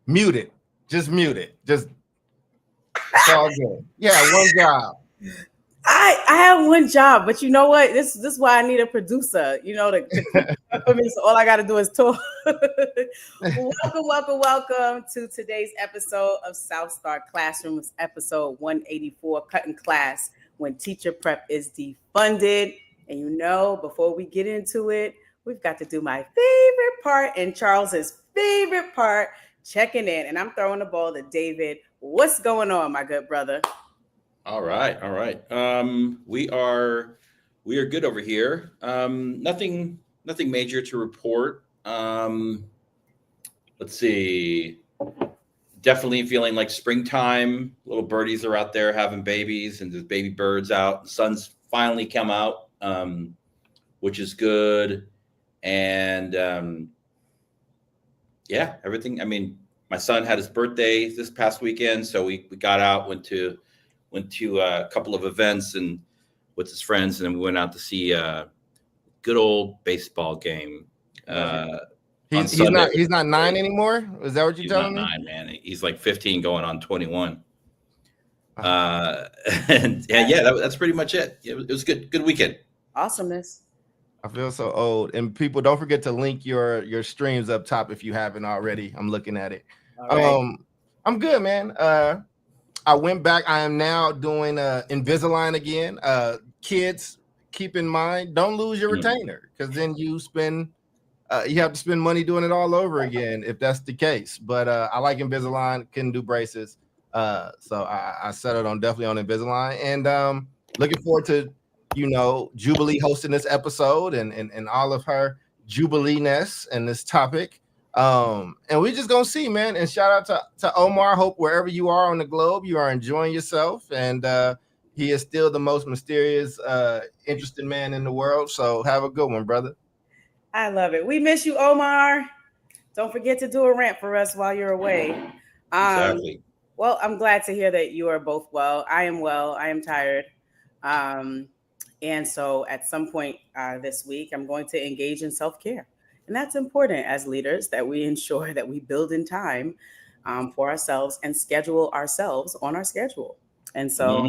Mute it. Just mute it. Just it's all good. Yeah, one job. I have one job, but you know what? This is why I need a producer. To cook for me. So all I got to do is talk. Welcome to today's episode of South Star Classrooms, episode 184, cutting class when teacher prep is defunded. And before we get into it, we've got to do my favorite part and Charles's favorite part, checking in. And I'm throwing the ball to David. What's going on, my good brother? All right. We are good over here. Nothing major to report. Let's see. Definitely feeling like springtime. Little birdies are out there having babies, and there's baby birds out. The sun's finally come out, which is good. And yeah, everything. I mean, my son had his birthday this past weekend, so we got out, went to a couple of events and with his friends, and then we went out to see a good old baseball game. He's not 9 anymore. Is that what you're telling me? He's not 9, man. He's like 15, going on 21. And that's pretty much it. It was good weekend. Awesomeness. I feel so old. And people, don't forget to link your streams up top if you haven't already. I'm looking at it. Right. I'm good, man. I went back. I am now doing Invisalign again. Kids, keep in mind, don't lose your retainer, because then you have to spend money doing it all over again if that's the case. But I like Invisalign. Couldn't do braces, so I settled on definitely on Invisalign, and looking forward to Jubilee hosting this episode and all of her Jubilee-ness and this topic. And we're just gonna see, man. And shout out to Omar. Hope wherever you are on the globe, you are enjoying yourself. And he is still the most mysterious, interesting man in the world. So have a good one, brother. I love it. We miss you, Omar. Don't forget to do a rant for us while you're away. Exactly. Well, I'm glad to hear that you are both well. I am well. I am tired. And so at some point this week, I'm going to engage in self-care. And that's important as leaders, that we ensure that we build in time for ourselves and schedule ourselves on our schedule. And so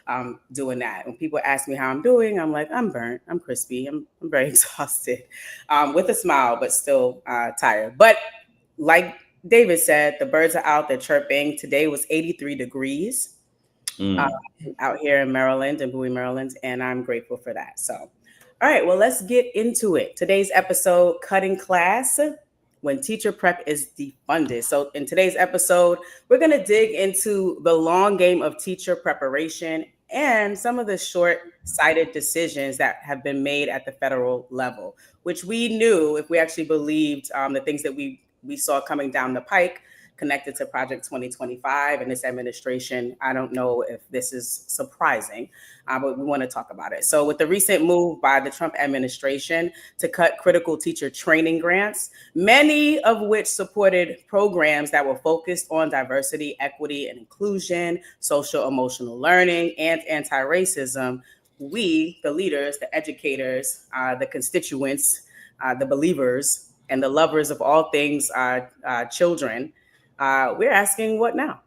I'll be doing that. When people ask me how I'm doing, I'm like, I'm burnt, I'm crispy, I'm very exhausted, with a smile, but still tired. But like David said, the birds are out, they're chirping. Today was 83 degrees out here in Maryland, in Bowie, Maryland, and I'm grateful for that. So, all right, well, let's get into it. Today's episode, Cutting Class when Teacher Prep is Defunded. So in today's episode, we're going to dig into the long game of teacher preparation and some of the short-sighted decisions that have been made at the federal level, which we knew, if we actually believed the things that we saw coming down the pike, connected to Project 2025 and this administration. I don't know if this is surprising, but we want to talk about it. So with the recent move by the Trump administration to cut critical teacher training grants, many of which supported programs that were focused on diversity, equity, and inclusion, social emotional learning, and anti-racism, we, the leaders, the educators, the constituents, the believers, and the lovers of all things children, we're asking, what now?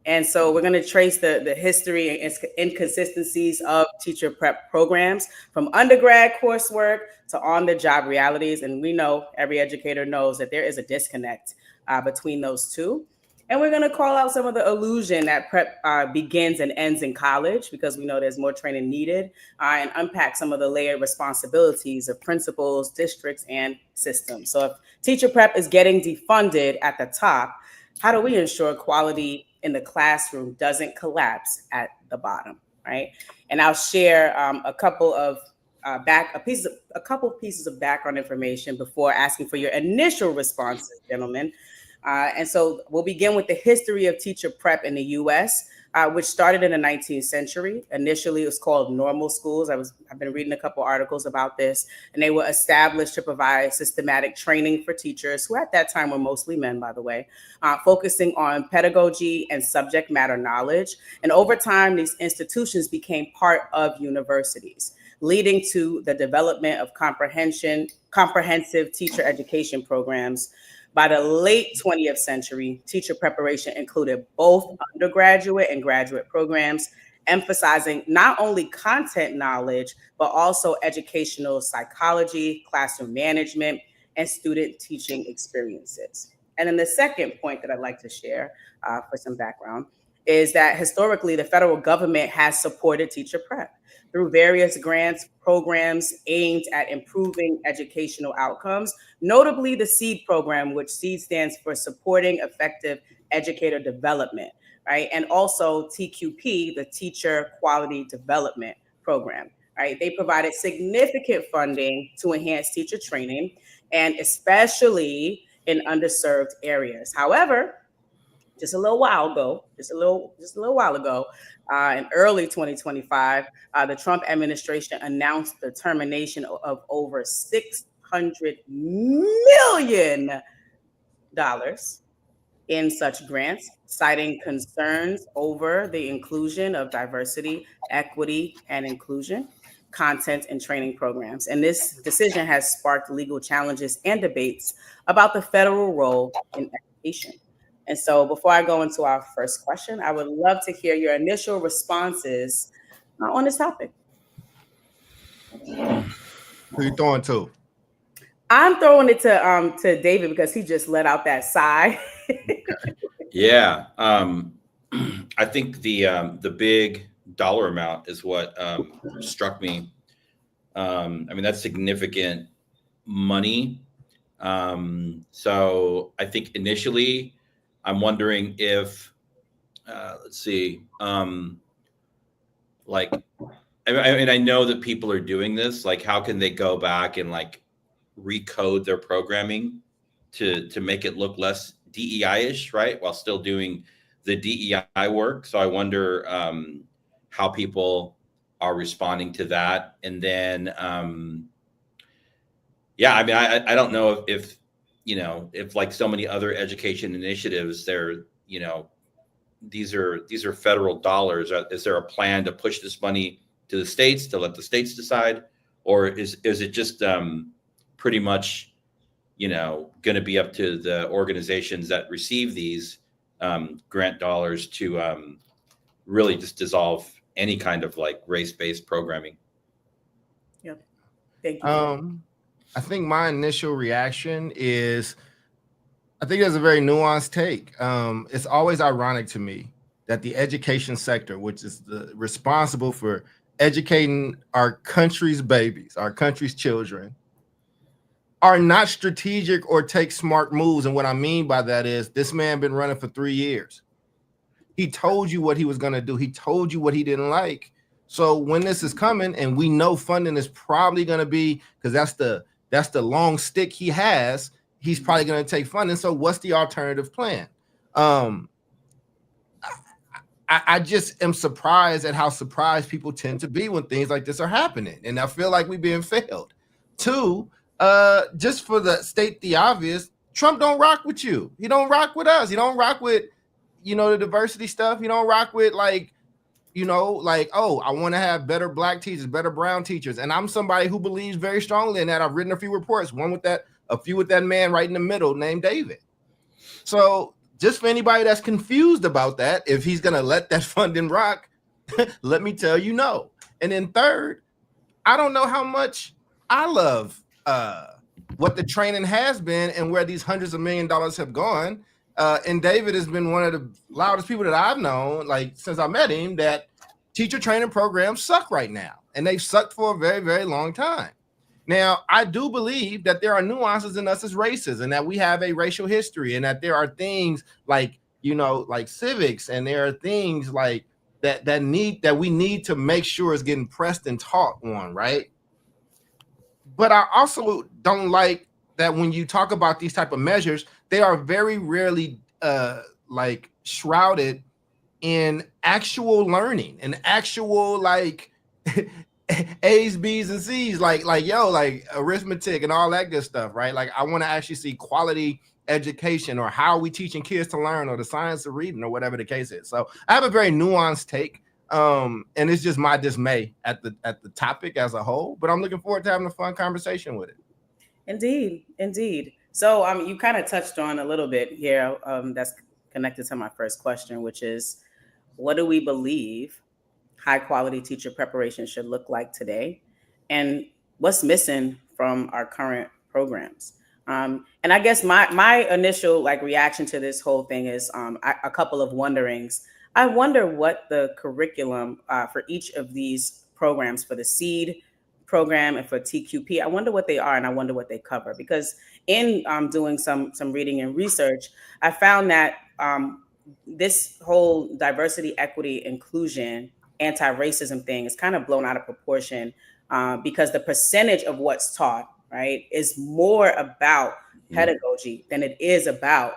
And so we're going to trace the history and inconsistencies of teacher prep programs, from undergrad coursework to on-the-job realities. And we know, every educator knows, that there is a disconnect between those two. And we're going to call out some of the illusion that prep begins and ends in college, because we know there's more training needed, and unpack some of the layered responsibilities of principals, districts, and systems. So if teacher prep is getting defunded at the top, how do we ensure quality in the classroom doesn't collapse at the bottom, right? And I'll share a couple pieces of background information before asking for your initial responses, gentlemen. And so we'll begin with the history of teacher prep in the U.S., which started in the 19th century. Initially, it was called normal schools. I've been reading a couple articles about this, and they were established to provide systematic training for teachers, who at that time were mostly men, by the way, focusing on pedagogy and subject matter knowledge. And over time, these institutions became part of universities, leading to the development of comprehensive teacher education programs, By the late 20th century, teacher preparation included both undergraduate and graduate programs, emphasizing not only content knowledge, but also educational psychology, classroom management, and student teaching experiences. And then the second point that I'd like to share for some background is that historically, the federal government has supported teacher prep through various grants, programs aimed at improving educational outcomes, notably the SEED program, which SEED stands for Supporting Effective Educator Development, right? And also TQP, the Teacher Quality Development Program, right? They provided significant funding to enhance teacher training, and especially in underserved areas. However, just a little while ago, in early 2025, the Trump administration announced the termination of over $600 million in such grants, citing concerns over the inclusion of diversity, equity, and inclusion content and training programs. And this decision has sparked legal challenges and debates about the federal role in education. And so before I go into our first question, I would love to hear your initial responses on this topic. Who you throwing to? I'm throwing it to David because he just let out that sigh. Yeah. I think the big dollar amount is what struck me. I mean, that's significant money. So I think initially I'm wondering if, let's see, like, I mean, I know that people are doing this. Like, how can they go back and like recode their programming to make it look less DEI-ish, right? While still doing the DEI work. So I wonder how people are responding to that. And then, yeah, I mean, I don't know if you know, if like so many other education initiatives, they're, you know, these are federal dollars. Is there a plan to push this money to the states to let the states decide, or is it just pretty much, you know, going to be up to the organizations that receive these grant dollars to really just dissolve any kind of like race-based programming? Yeah, thank you. I think my initial reaction is, I think there's a very nuanced take. It's always ironic to me that the education sector, which is responsible for educating our country's babies, our country's children, are not strategic or take smart moves. And what I mean by that is, this man been running for 3 years. He told you what he was going to do. He told you what he didn't like. So when this is coming, and we know funding is probably going to be, because that's the long stick he has, he's probably going to take funding. So what's the alternative plan? I just am surprised at how surprised people tend to be when things like this are happening. And I feel like we're being failed. Two, just for the state the obvious, Trump don't rock with you. He don't rock with us. He don't rock with, you know, the diversity stuff. He don't rock with like, you know, like, oh, I want to have better black teachers, better brown teachers. And I'm somebody who believes very strongly in that. I've written a few reports, a few with that man right in the middle named David. So just for anybody that's confused about that, if he's going to let that funding rock, let me tell you no. And then third, I don't know how much I love what the training has been and where these hundreds of $1 millions have gone. And David has been one of the loudest people that I've known, like since I met him, that teacher training programs suck right now. And they've sucked for a very, very long time. Now, I do believe that there are nuances in us as races and that we have a racial history and that there are things like, you know, like civics, and there are things like that we need to make sure is getting pressed and taught on, right? But I also don't like that when you talk about these type of measures, they are very rarely like shrouded in actual learning and actual like A's, B's, and C's, like arithmetic and all that good stuff, right? Like I want to actually see quality education, or how are we teaching kids to learn, or the science of reading, or whatever the case is. So I have a very nuanced take, and it's just my dismay at the topic as a whole. But I'm looking forward to having a fun conversation with it. Indeed. So you kind of touched on a little bit here. That's connected to my first question, which is, what do we believe high quality teacher preparation should look like today, and what's missing from our current programs? And I guess my initial like reaction to this whole thing is a couple of wonderings. I wonder what the curriculum for each of these programs, for the SEED program and for TQP, I wonder what they are, and I wonder what they cover. Because in doing some reading and research, I found that this whole diversity, equity, inclusion, anti-racism thing is kind of blown out of proportion because the percentage of what's taught, right, is more about pedagogy than it is about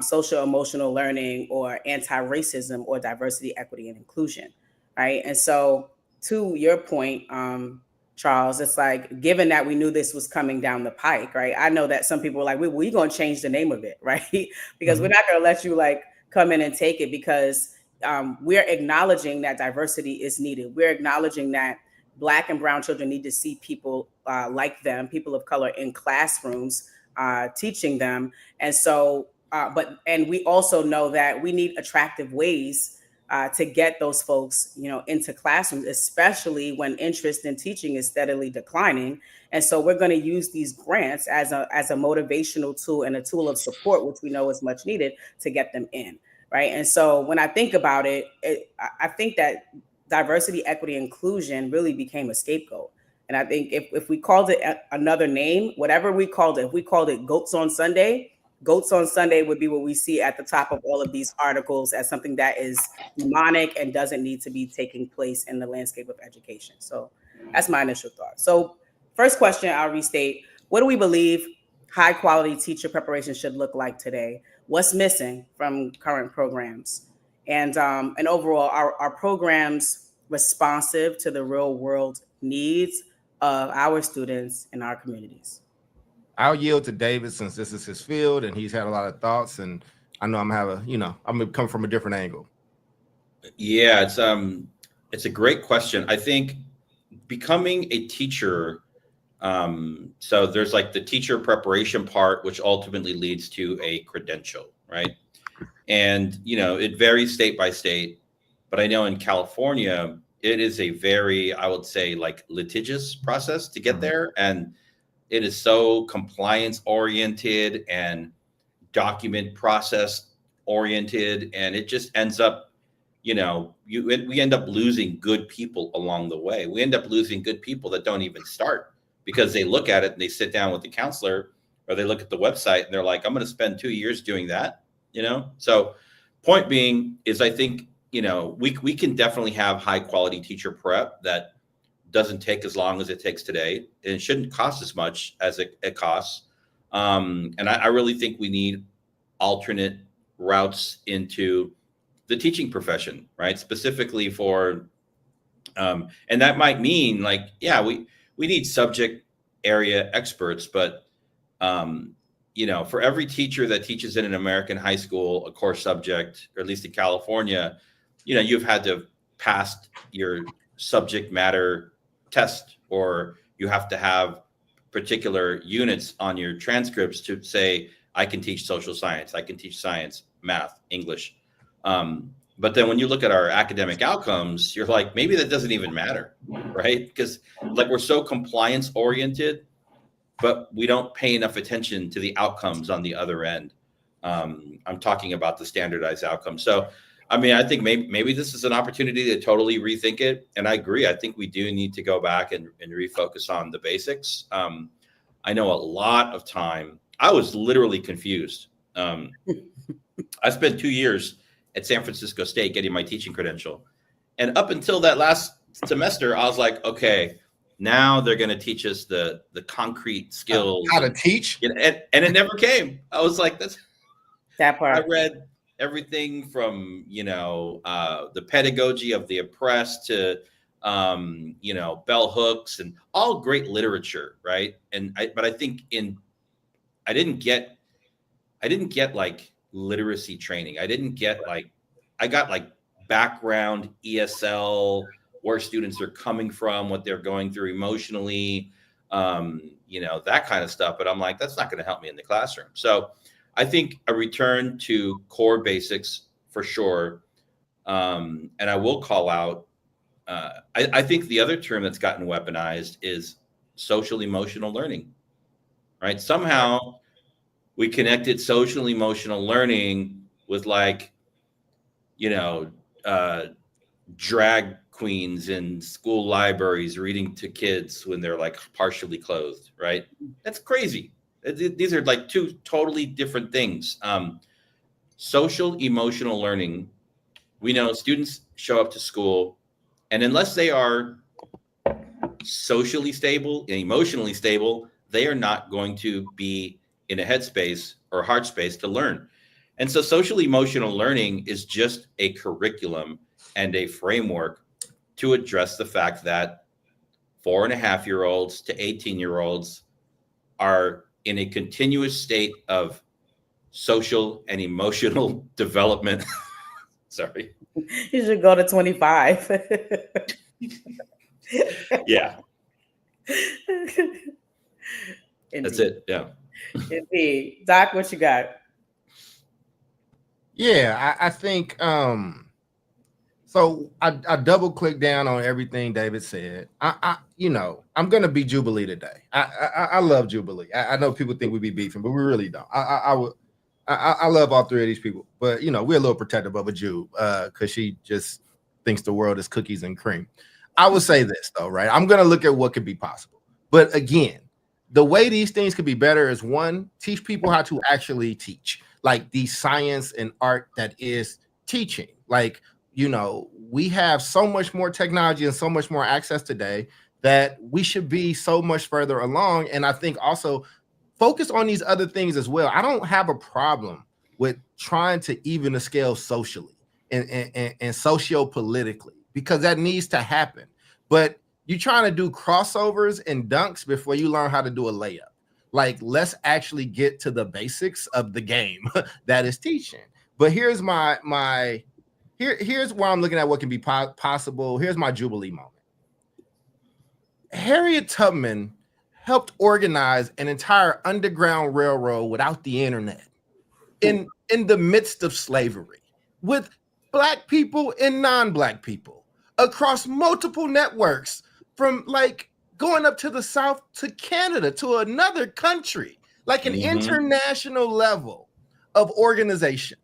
social emotional learning or anti-racism or diversity, equity, and inclusion, right? And so, to your point, Charles, it's like, given that we knew this was coming down the pike, right? I know that some people were like, we're going to change the name of it, right? Because we're not going to let you like come in and take it, because we're acknowledging that diversity is needed. We're acknowledging that Black and brown children need to see people like them, people of color in classrooms teaching them. And so, and we also know that we need attractive ways to get those folks, into classrooms, especially when interest in teaching is steadily declining. And so we're going to use these grants as a motivational tool and a tool of support, which we know is much needed to get them in, right? And so when I think about it, I think that diversity, equity, inclusion really became a scapegoat. And I think if we called it another name, whatever we called it, if we called it Goats on Sunday would be what we see at the top of all of these articles as something that is demonic and doesn't need to be taking place in the landscape of education. So that's my initial thought. So first question, I'll restate. What do we believe high quality teacher preparation should look like today? What's missing from current programs? And overall, are programs responsive to the real world needs of our students in our communities? I'll yield to David since this is his field and he's had a lot of thoughts, and I know I'm gonna come from a different angle. Yeah, it's a great question. I think becoming a teacher, so there's like the teacher preparation part, which ultimately leads to a credential, right? And it varies state by state, but I know in California it is a very, I would say, like litigious process to get there, and it is so compliance oriented and document process oriented, and it just ends up, we end up losing good people along the way. We end up losing good people that don't even start because they look at it and they sit down with the counselor, or they look at the website and they're like, I'm going to spend 2 years doing that, So point being is, I think, we can definitely have high quality teacher prep that doesn't take as long as it takes today, and it shouldn't cost as much as it costs. And I really think we need alternate routes into the teaching profession, right? Specifically for, and that might mean like, yeah, we need subject area experts, but for every teacher that teaches in an American high school, a core subject, or at least in California, you've had to pass your subject matter test, or you have to have particular units on your transcripts to say, I can teach social science, I can teach science, math, English. But then when you look at our academic outcomes, you're like, maybe that doesn't even matter, right? Because like we're so compliance oriented, but we don't pay enough attention to the outcomes on the other end. I'm talking about the standardized outcomes. So I think maybe this is an opportunity to totally rethink it. And I agree. I think we do need to go back and refocus on the basics. I know a lot of time, I was literally confused. I spent 2 years at San Francisco State getting my teaching credential. And up until that last semester, I was like, okay, now they're going to teach us the concrete skills. How to teach? And it never came. I was like, that's that part. I read everything from, the pedagogy of the oppressed to, bell hooks, and all great literature. Right. But I think I didn't get like literacy training. I got like background ESL, where students are coming from, what they're going through emotionally, that kind of stuff. But I'm like, that's not going to help me in the classroom. So I think a return to core basics for sure. And I will call out, I think the other term that's gotten weaponized is social emotional learning, right? Somehow we connected social emotional learning with drag queens in school libraries reading to kids when they're like partially clothed, right? That's crazy. These are like two totally different things. Social emotional learning, we know students show up to school, and unless they are socially stable and emotionally stable, they are not going to be in a headspace or heart space to learn. And so social emotional learning is just a curriculum and a framework to address the fact that 4.5-year-olds to 18-year-olds are in a continuous state of social and emotional development. Sorry. You should go to 25. Yeah. Indeed. That's it. Yeah. Indeed. Doc, what you got? Yeah, I think so I double clicked down on everything David said. I'm gonna be Jubilee today. I love Jubilee. I know people think we be beefing, but we really don't. I love all three of these people, but we're a little protective of a Jew because she just thinks the world is cookies and cream. I would say this though, right? I'm gonna look at what could be possible, but again, the way these things could be better is one, teach people how to actually teach, like the science and art that is teaching. Like, we have so much more technology and so much more access today that we should be so much further along. And I think also focus on these other things as well. I don't have a problem with trying to even the scale socially and socio-politically, because that needs to happen. But you're trying to do crossovers and dunks before you learn how to do a layup. Like, let's actually get to the basics of the game that is teaching. But here's here's where I'm looking at what can be possible. Here's my Jubilee moment. Harriet Tubman helped organize an entire underground railroad without the internet in the midst of slavery, with Black people and non-Black people across multiple networks, from like going up to the South to Canada to another country, like an international level of organization.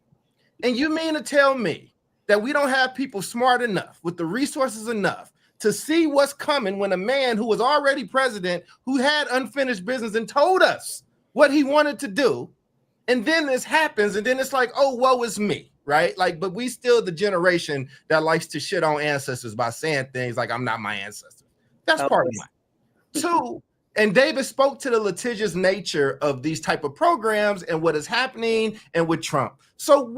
And you mean to tell me that we don't have people smart enough with the resources enough to see what's coming when a man who was already president, who had unfinished business and told us what he wanted to do, and then this happens, and then it's like, oh, woe is me, right? Like, but we still the generation that likes to shit on ancestors by saying things like, I'm not my ancestor. That's part of one. Two, and David spoke to the litigious nature of these type of programs and what is happening and with Trump. So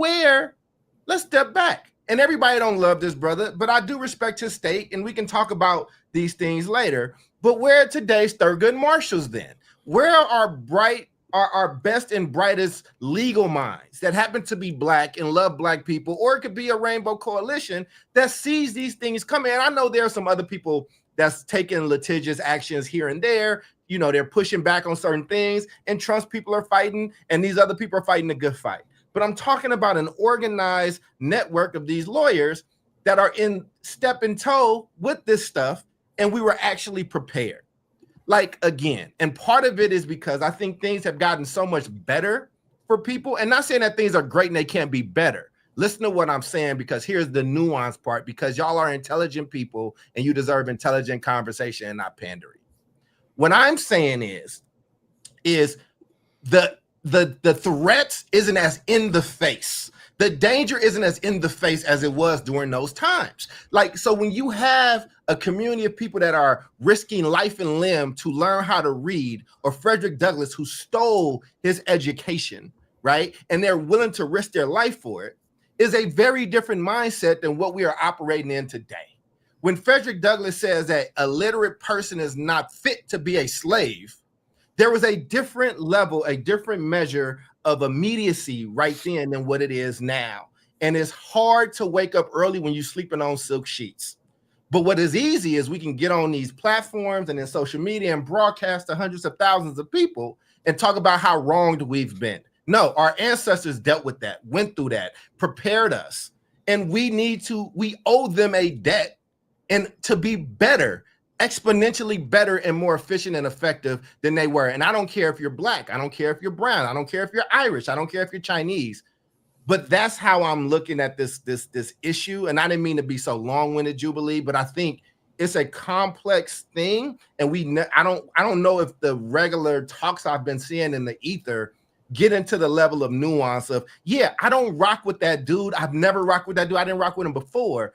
let's step back. And everybody don't love this brother, but I do respect his stake, and we can talk about these things later. But where are today's Thurgood Marshalls then? Where are our best and brightest legal minds that happen to be Black and love Black people? Or it could be a rainbow coalition that sees these things coming. And I know there are some other people that's taking litigious actions here and there. They're pushing back on certain things, and Trump's people are fighting, and these other people are fighting a good fight. But I'm talking about an organized network of these lawyers that are in step and toe with this stuff, and we were actually prepared. Like, again, and part of it is because I think things have gotten so much better for people, and not saying that things are great and they can't be better. Listen to what I'm saying, because here's the nuance part, because y'all are intelligent people and you deserve intelligent conversation and not pandering. What I'm saying is the threat isn't as in the face. The danger isn't as in the face as it was during those times. Like, so when you have a community of people that are risking life and limb to learn how to read, or Frederick Douglass, who stole his education, right? And they're willing to risk their life for it, is a very different mindset than what we are operating in today. When Frederick Douglass says that a literate person is not fit to be a slave, there was a different level, a different measure of immediacy right then than what it is now. And it's hard to wake up early when you're sleeping on silk sheets. But what is easy is we can get on these platforms and in social media and broadcast to hundreds of thousands of people and talk about how wronged we've been. No, our ancestors dealt with that, went through that, prepared us. And we owe them a debt and to be better, exponentially better and more efficient and effective than they were. And I don't care if you're Black. I don't care if you're brown. I don't care if you're Irish. I don't care if you're Chinese. But that's how I'm looking at this issue. And I didn't mean to be so long-winded, Jubilee, but I think it's a complex thing. And I don't know if the regular talks I've been seeing in the ether get into the level of nuance of, yeah, I don't rock with that dude. I've never rocked with that dude. I didn't rock with him before.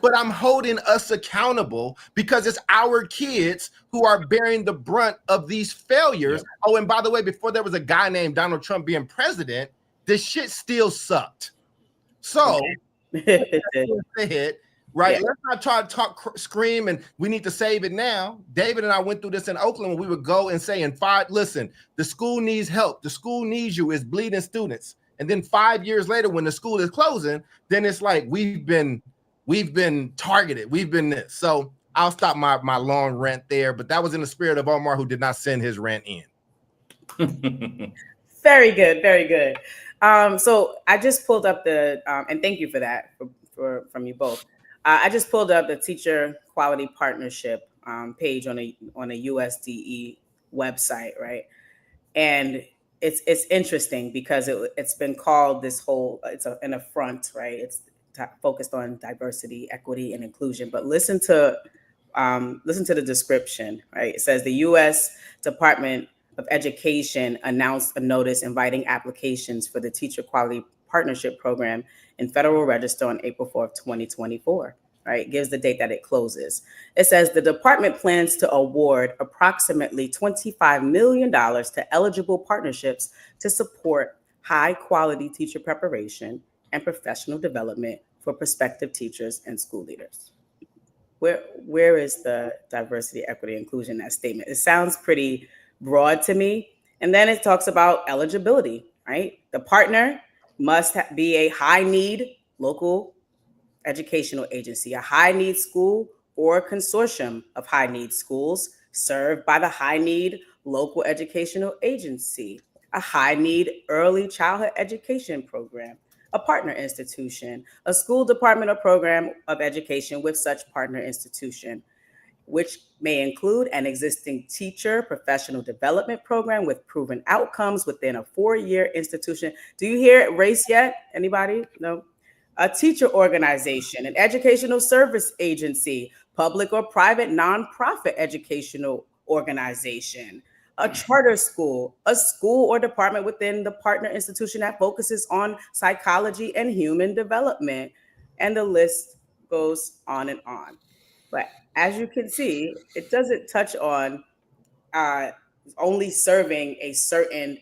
But I'm holding us accountable because it's our kids who are bearing the brunt of these failures. Yeah. Oh, and by the way, before there was a guy named Donald Trump being president, this shit still sucked. So, right? Yeah. Let's not try to scream, and we need to save it now. David and I went through this in Oakland when we would go and say, listen, the school needs help. The school needs you. It's bleeding students. And then 5 years later, when the school is closing, then it's like we've been targeted. We've been this. So I'll stop my long rant there. But that was in the spirit of Omar, who did not send his rant in. Very good. Very good. So I just pulled up and thank you for that from you both. I just pulled up the Teacher Quality Partnership page on a USDE website, right? And it's interesting because it's been called an affront, right? It's focused on diversity, equity, and inclusion. But listen to the description, right? It says the U.S. Department of Education announced a notice inviting applications for the Teacher Quality Partnership Program in Federal Register on April 4th, 2024, right? It gives the date that it closes. It says the department plans to award approximately $25 million to eligible partnerships to support high quality teacher preparation and professional development for prospective teachers and school leaders. Where is the diversity, equity, inclusion in that statement? It sounds pretty broad to me. And then it talks about eligibility, right? The partner must be a high need local educational agency, a high need school or a consortium of high need schools served by the high need local educational agency, a high need early childhood education program, a partner institution, a school department or program of education with such partner institution, which may include an existing teacher professional development program with proven outcomes within a 4-year institution. Do you hear race yet? Anybody? No. A teacher organization, an educational service agency, public or private nonprofit educational organization, a charter school, a school or department within the partner institution that focuses on psychology and human development. And the list goes on and on. But as you can see, it doesn't touch on only serving a certain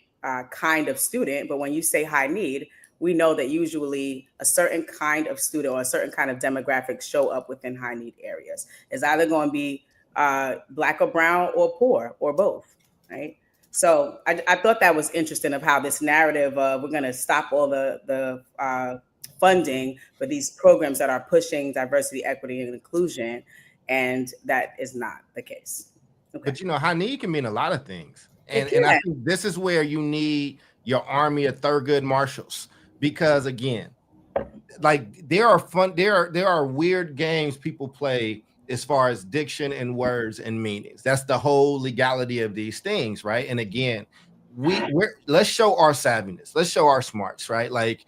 kind of student. But when you say high need, we know that usually a certain kind of student or a certain kind of demographic show up within high need areas. It's either going to be Black or brown or poor or both, right? So I thought that was interesting of how this narrative of we're going to stop all the funding for these programs that are pushing diversity, equity, and inclusion. And that is not the case. Okay. But high need can mean a lot of things. And I think this is where you need your army of Thurgood Marshalls. Because again, like there are weird games people play as far as diction and words and meanings. That's the whole legality of these things, right? And again, let's show our savviness, let's show our smarts, right? Like,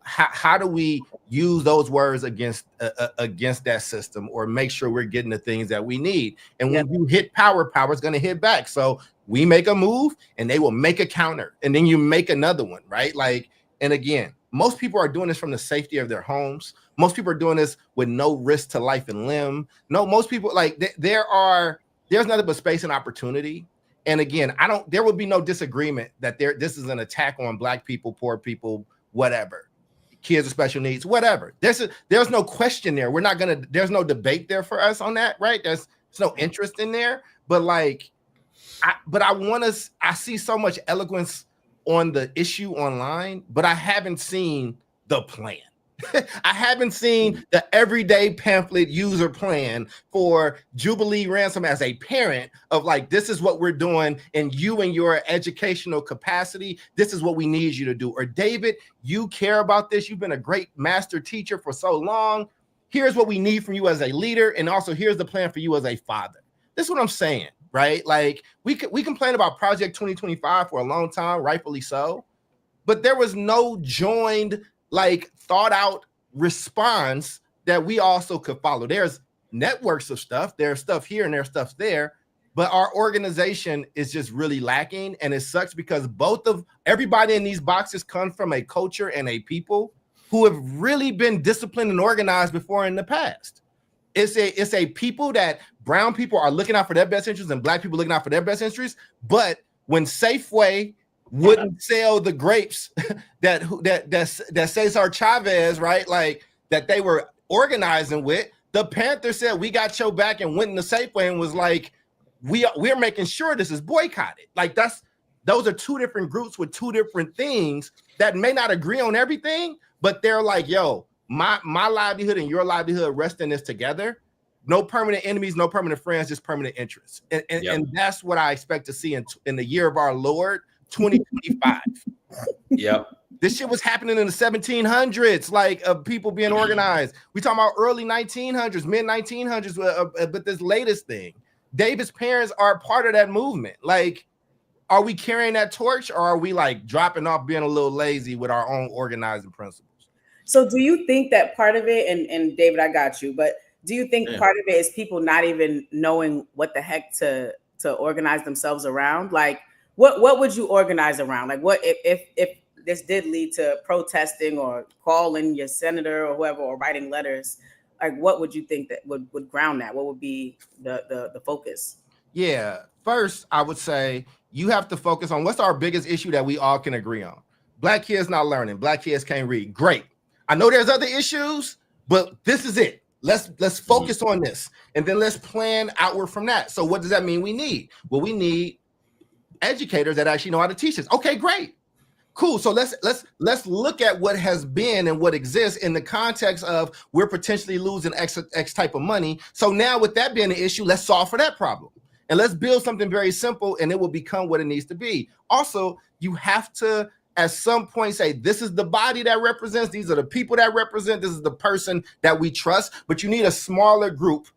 how do we use those words against that system, or make sure we're getting the things that we need? And when you hit power is going to hit back. So we make a move and they will make a counter, and then you make another one, right? Like, and again, most people are doing this from the safety of their homes. Most people are doing this with no risk to life and limb. No, most people, like, there's nothing but space and opportunity. And again, there will be no disagreement that this is an attack on Black people, poor people, whatever, kids with special needs, whatever. There's no question there. There's no debate there for us on that, right? There's no interest in there. But like, I see so much eloquence on the issue online, but I haven't seen the plan. I haven't seen the everyday pamphlet user plan for Jubilee Ransom as a parent of like, this is what we're doing, and you and your educational capacity, this is what we need you to do. Or David, you care about this. You've been a great master teacher for so long. Here's what we need from you as a leader, and also here's the plan for you as a father. This is what I'm saying, right? Like we complain about Project 2025 for a long time, rightfully so, but there was no joined, like thought out response that we also could follow. There's networks of stuff, there's stuff here and there's stuff there, but our organization is just really lacking. And it sucks because everybody in these boxes come from a culture and a people who have really been disciplined and organized before in the past. It's a people that brown people are looking out for their best interests and black people looking out for their best interests. But when Safeway wouldn't sell the grapes that Cesar Chavez, right, like that they were organizing with, the Panthers said, we got your back, and went in the Safeway and was like, we're making sure this is boycotted. Like those are two different groups with two different things that may not agree on everything, but they're like, yo, my livelihood and your livelihood rest in this together. No permanent enemies, no permanent friends, just permanent interests. And that's what I expect to see in the year of our Lord, 2025. Yep. This shit was happening in the 1700s, like of people being organized. We talking about early 1900s, mid 1900s, but this latest thing. David's parents are part of that movement. Like, are we carrying that torch, or are we like dropping off, being a little lazy with our own organizing principles? So do you think that part of it, and David, I got you, but do you think part of it is people not even knowing what the heck to organize themselves around? Like, what would you organize around? Like, what if this did lead to protesting or calling your senator or whoever or writing letters? Like, what would you think that would ground that? What would be the focus? Yeah, first I would say you have to focus on what's our biggest issue that we all can agree on. Black kids not learning. Black kids can't read. Great. I know there's other issues, but this is it. Let's focus on this, and then let's plan outward from that. So what does that mean we need? Well, we need educators that actually know how to teach this. Okay, great. Cool. So let's look at what has been and what exists in the context of we're potentially losing X type of money. So now with that being an issue, let's solve for that problem. And let's build something very simple, and it will become what it needs to be. Also, you have to at some point say, this is the body that represents, these are the people that represent, this is the person that we trust, but you need a smaller group,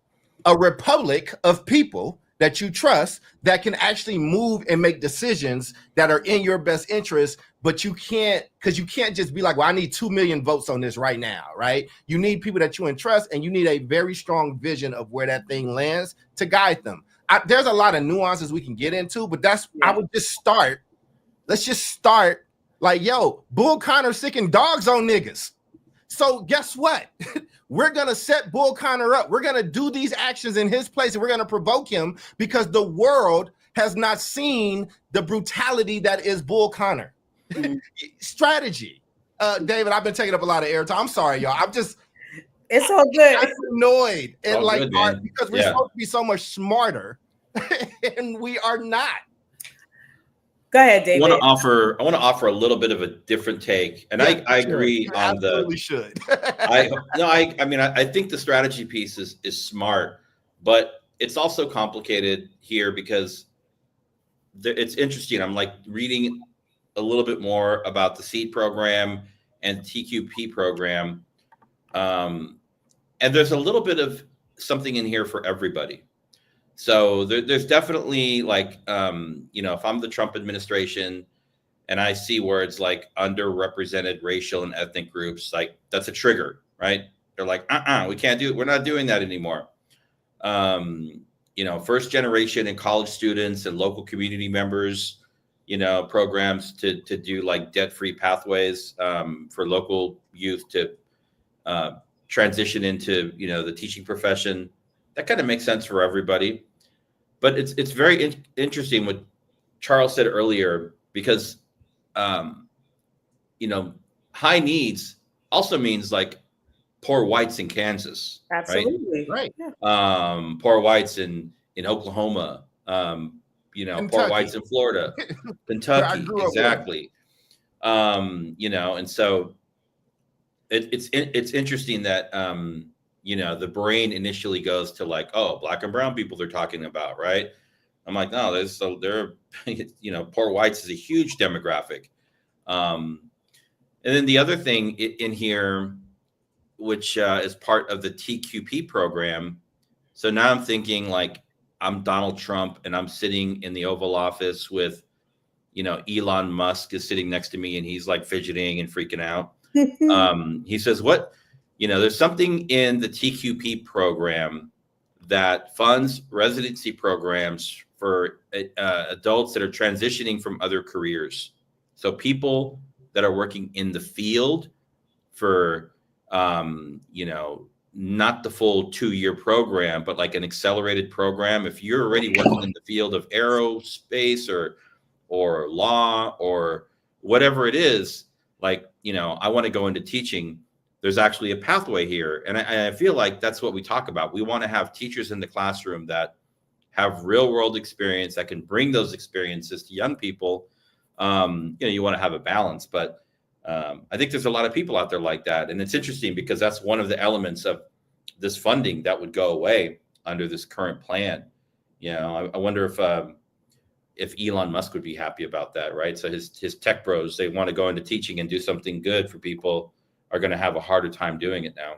a republic of people that you trust that can actually move and make decisions that are in your best interest. But you can't, because you can't just be like, well, I need 2 million votes on this right now, right? You need people that you entrust, and you need a very strong vision of where that thing lands to guide them. There's a lot of nuances we can get into, but I would just start. Let's just start like, yo, Bull Connor sicking dogs on niggas. So guess what? We're going to set Bull Connor up. We're going to do these actions in his place, and we're going to provoke him because the world has not seen the brutality that is Bull Connor. Strategy. David, I've been taking up a lot of airtime. I'm sorry, y'all. It's all good. I'm annoyed. And like, good, because we're supposed to be so much smarter and we are not. Go ahead, David. I want to offer a little bit of a different take, and I agree on absolutely should. I think the strategy piece is smart, but it's also complicated here because it's interesting. I'm like reading a little bit more about the SEED program and TQP program, and there's a little bit of something in here for everybody. So there's definitely like, if I'm the Trump administration and I see words like underrepresented racial and ethnic groups, like that's a trigger, right? They're like, we can't do it. We're not doing that anymore. First generation and college students and local community members, programs to do like debt-free pathways for local youth to transition into, the teaching profession. That kind of makes sense for everybody. But it's very interesting what Charles said earlier, because, high needs also means like poor whites in Kansas. Absolutely. Right. Poor whites in Oklahoma, poor whites in Florida, Kentucky. Exactly. And so it's interesting that the brain initially goes to like, oh, Black and brown people they're talking about, right? I'm like, no, poor whites is a huge demographic. And then the other thing in here, which is part of the TQP program. So now I'm thinking like I'm Donald Trump and I'm sitting in the Oval Office with, Elon Musk is sitting next to me and he's like fidgeting and freaking out. He says, there's something in the TQP program that funds residency programs for adults that are transitioning from other careers. So people that are working in the field for, not the full 2-year program, but like an accelerated program. If you're already working in the field of aerospace or law or whatever it is, like, I want to go into teaching, there's actually a pathway here. And I feel like that's what we talk about. We want to have teachers in the classroom that have real world experience that can bring those experiences to young people. You want to have a balance, but I think there's a lot of people out there like that. And it's interesting because that's one of the elements of this funding that would go away under this current plan. I wonder if Elon Musk would be happy about that, right? So his tech bros, they want to go into teaching and do something good for people, are going to have a harder time doing it now.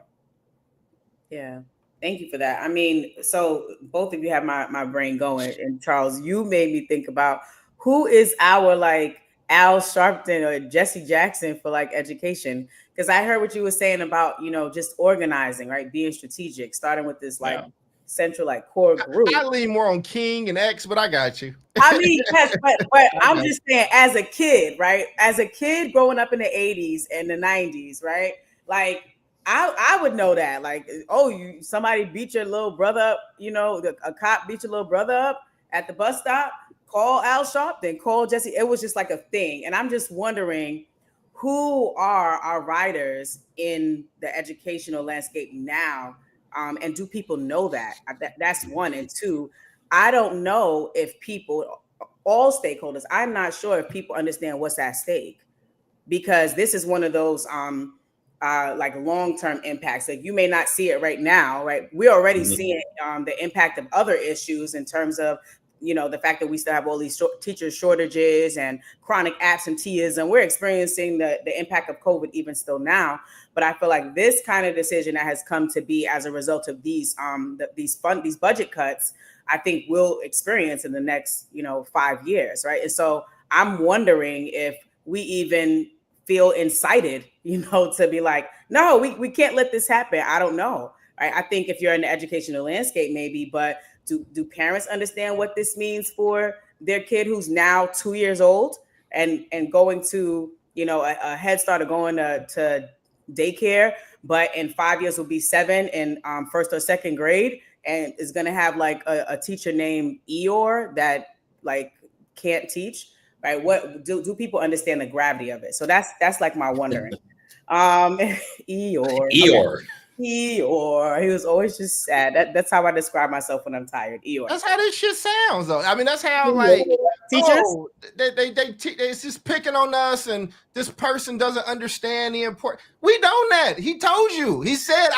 Yeah. Thank you for that. I mean, so both of you have my brain going. And Charles, you made me think about who is our like Al Sharpton or Jesse Jackson for like education. Because I heard what you were saying about, just organizing, right? Being strategic, starting with this like central like core group. I lean more on King and X, but I got you. I mean, yes, but I'm just saying as a kid, right? As a kid growing up in the 80s and the 90s, right? Like I would know that. Like, oh, somebody beat your little brother up, a cop beat your little brother up at the bus stop. Call Al Sharpton, call Jesse. It was just like a thing. And I'm just wondering who are our writers in the educational landscape now? And do people know that? That's one. And two, I don't know if people, all stakeholders, I'm not sure if people understand what's at stake, because this is one of those like long-term impacts. Like you may not see it right now, right? We're already seeing the impact of other issues in terms of the fact that we still have all these teacher shortages and chronic absenteeism. We're experiencing the impact of COVID even still now. But I feel like this kind of decision that has come to be as a result of these budget cuts, I think we'll experience in the next 5 years, right? And so I'm wondering if we even feel incited, to be like, no, we can't let this happen. I don't know. Right? I think if you're in the educational landscape, maybe, but do parents understand what this means for their kid who's now 2 years old and going to, a Head Start or going to daycare, but in 5 years will be 7 in first or second grade and is going to have like a teacher named Eeyore that like can't teach, right? What do people understand the gravity of it? So that's like my wondering. Eeyore. Eeyore. Okay. Eeyore. He was always just sad. That's how I describe myself when I'm tired. Eeyore. That's how this shit sounds, though. I mean, that's how like teachers. It's just picking on us, and this person doesn't understand the importance. We don't that. He told you. He said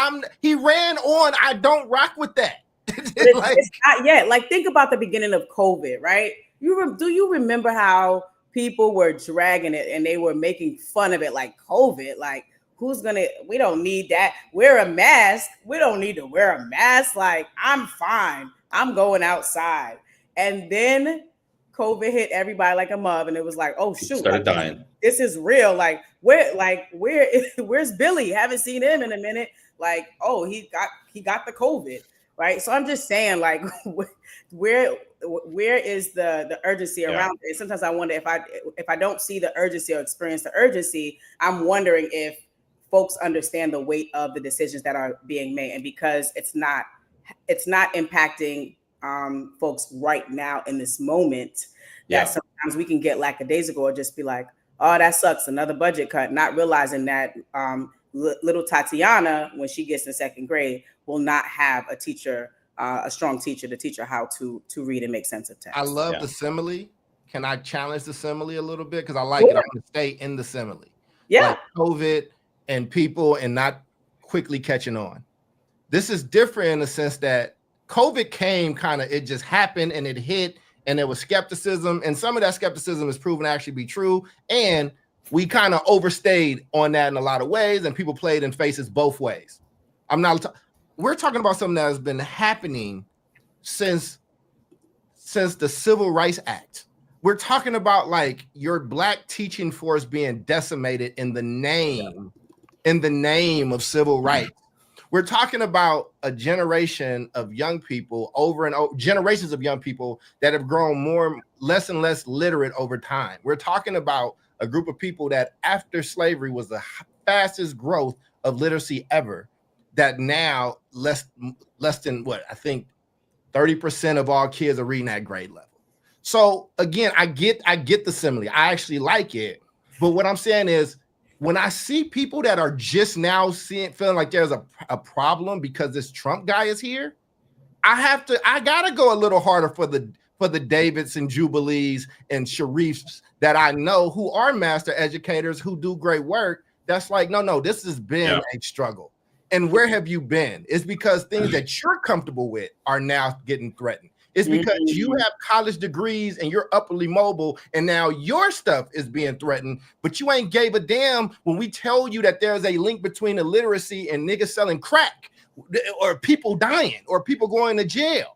he ran on. I don't rock with that. It's not yet. Like think about the beginning of COVID, right? Do you remember how people were dragging it and they were making fun of it, like COVID, like. We don't need that. Wear a mask. We don't need to wear a mask. Like, I'm fine. I'm going outside. And then COVID hit everybody like a mug. And it was like, oh, shoot. Started dying. This is real. Where's Billy? Haven't seen him in a minute. Like, oh, he got the COVID. Right. So I'm just saying, like, where is the urgency around it? Sometimes I wonder if I don't see the urgency or experience the urgency, I'm wondering if folks understand the weight of the decisions that are being made. And because it's not impacting folks right now in this moment, that sometimes we can get lackadaisical or just be like, oh, that sucks, another budget cut, not realizing that little Tatiana, when she gets in second grade, will not have a teacher, a strong teacher to teach her how to read and make sense of text. I love the simile. Can I challenge the simile a little bit? Because I like it. I'm going to stay in the simile. Yeah. Like COVID, and people and not quickly catching on. This is different in the sense that COVID came kind of, it just happened and it hit, and there was skepticism, and some of that skepticism is proven to actually be true. And we kind of overstayed on that in a lot of ways, and people played in faces both ways. We're talking about something that has been happening since the Civil Rights Act. We're talking about like your Black teaching force being decimated in the name of civil rights. We're talking about a generation of young people generations of young people that have grown less and less literate over time. We're talking about a group of people that after slavery was the fastest growth of literacy ever, that now less than what I think 30% of all kids are reading at grade level. So again, I get the simile. I actually like it. But what I'm saying is, when I see people that are just now feeling like there's a problem because this Trump guy is here, I gotta go a little harder for the Davids and Jubilees and Sharifs that I know who are master educators who do great work. That's like, no, this has been a struggle. And where have you been? It's because things that you're comfortable with are now getting threatened. It's because you have college degrees and you're upwardly mobile, and now your stuff is being threatened, but you ain't gave a damn when we tell you that there's a link between illiteracy and niggas selling crack, or people dying, or people going to jail.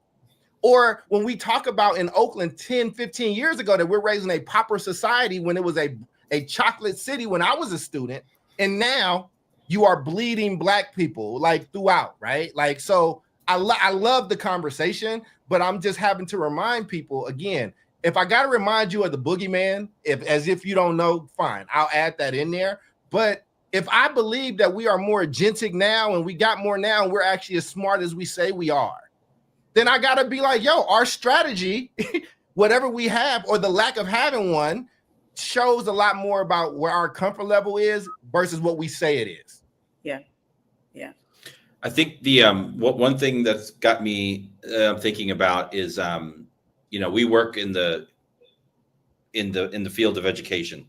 Or when we talk about in Oakland 10, 15 years ago that we're raising a pauper society when it was a chocolate city when I was a student, and now you are bleeding Black people like throughout, right? Like, so I love the conversation, but I'm just having to remind people again, if I got to remind you of the boogeyman, as if you don't know, fine, I'll add that in there. But if I believe that we are more agentic now and we got more now and we're actually as smart as we say we are, then I got to be like, yo, our strategy, whatever we have or the lack of having one, shows a lot more about where our comfort level is versus what we say it is. Yeah. I think the one thing that's got me thinking about is we work in the field of education,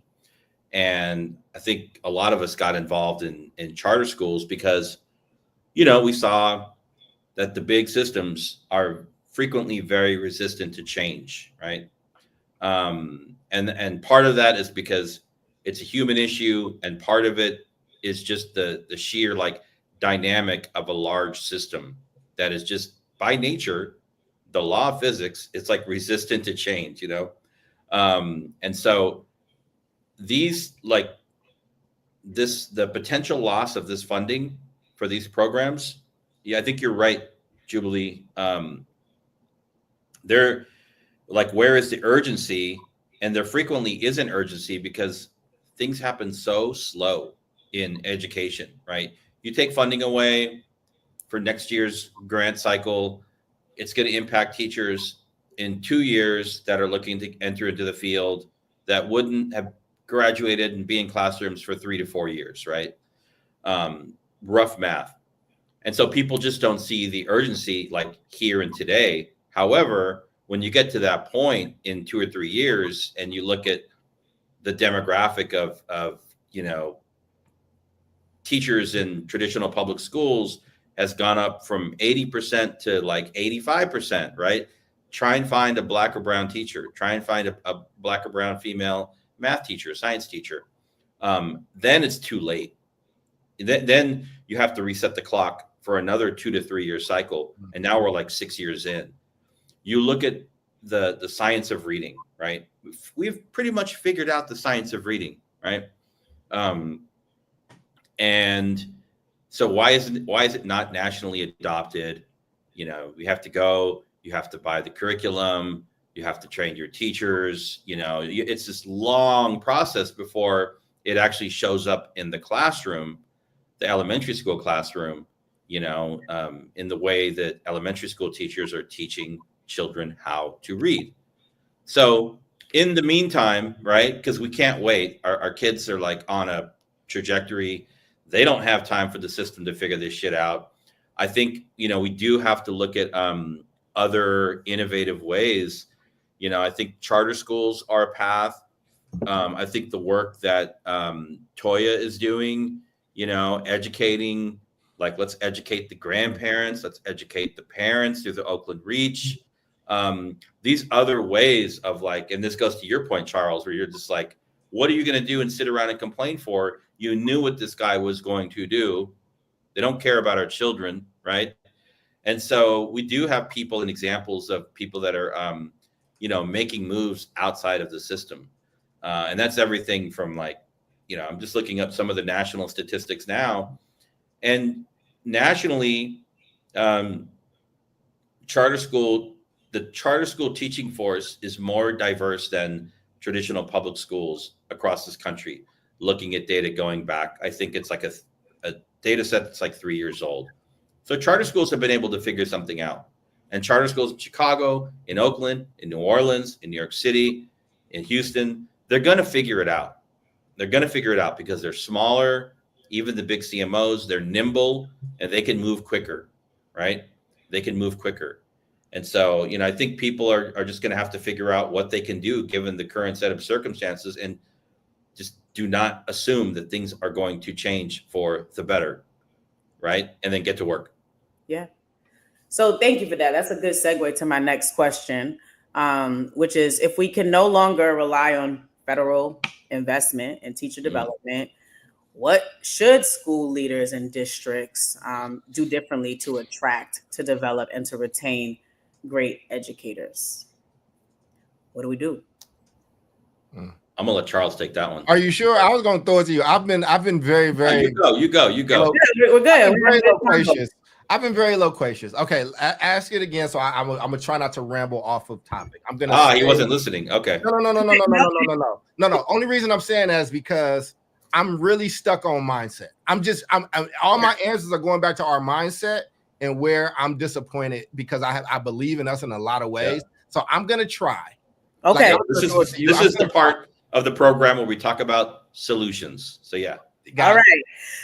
and I think a lot of us got involved in charter schools because we saw that the big systems are frequently very resistant to change, right? And part of that is because it's a human issue, and part of it is just the sheer dynamic of a large system that is just by nature, the law of physics, it's resistant to change, and so these the potential loss of this funding for these programs, I think you're right, Jubilee. They're where is the urgency? And there frequently isn't urgency because things happen so slow in education, right? You take funding away for next year's grant cycle, it's going to impact teachers in 2 years that are looking to enter into the field that wouldn't have graduated and be in classrooms for 3 to 4 years, right? Rough math. And so people just don't see the urgency here and today. However, when you get to that point in 2 or 3 years and you look at the demographic of teachers in traditional public schools has gone up from 80% to 85%, right? Try and find a Black or brown teacher. Try and find a Black or brown female math teacher, science teacher. Then it's too late. Then you have to reset the clock for another 2 to 3 year cycle. And now we're 6 years in. You look at the science of reading, right? We've pretty much figured out the science of reading, right? And so why is it not nationally adopted? We have to go, you have to buy the curriculum, you have to train your teachers, it's this long process before it actually shows up in the classroom, the elementary school classroom, in the way that elementary school teachers are teaching children how to read. So in the meantime, right, because we can't wait, our kids are on a trajectory. They don't have time for the system to figure this shit out. I think, we do have to look at other innovative ways. I think charter schools are a path. I think the work that Toya is doing, educating, like, let's educate the grandparents, let's educate the parents through the Oakland Reach. These other ways of, like, and this goes to your point, Charles, where you're just like, what are you going to do and sit around and complain for? You knew what this guy was going to do. They don't care about our children, right? And so we do have people and examples of people that are, making moves outside of the system. And that's everything from, like, I'm just looking up some of the national statistics now. And nationally, the charter school teaching force is more diverse than traditional public schools across this country. Looking at data going back, I think it's like a data set that's like 3 years old. So charter schools have been able to figure something out. And charter schools in Chicago, in Oakland, in New Orleans, in New York City, in Houston, they're going to figure it out. They're going to figure it out because they're smaller. Even the big CMOs, they're nimble and they can move quicker, right? They can move quicker. And so, I think people are just going to have to figure out what they can do given the current set of circumstances, and just do not assume that things are going to change for the better, right? And then get to work. Yeah. So thank you for that. That's a good segue to my next question, which is, if we can no longer rely on federal investment in teacher development, what should school leaders and districts do differently to attract, to develop, and to retain great educators? What do we do? I'm gonna let Charles take that one. Are you sure? I was gonna throw it to you. I've been very You go. We're good. I've been very loquacious. Okay, ask it again. So I'm gonna try not to ramble off of topic. I'm gonna. He wasn't listening. Okay. No. Only reason I'm saying that is because I'm really stuck on mindset. I'm all my answers are going back to our mindset and where I'm disappointed because I believe in us in a lot of ways. Yeah. So I'm gonna try. Okay. This is the part of the program where we talk about solutions. So yeah. All right.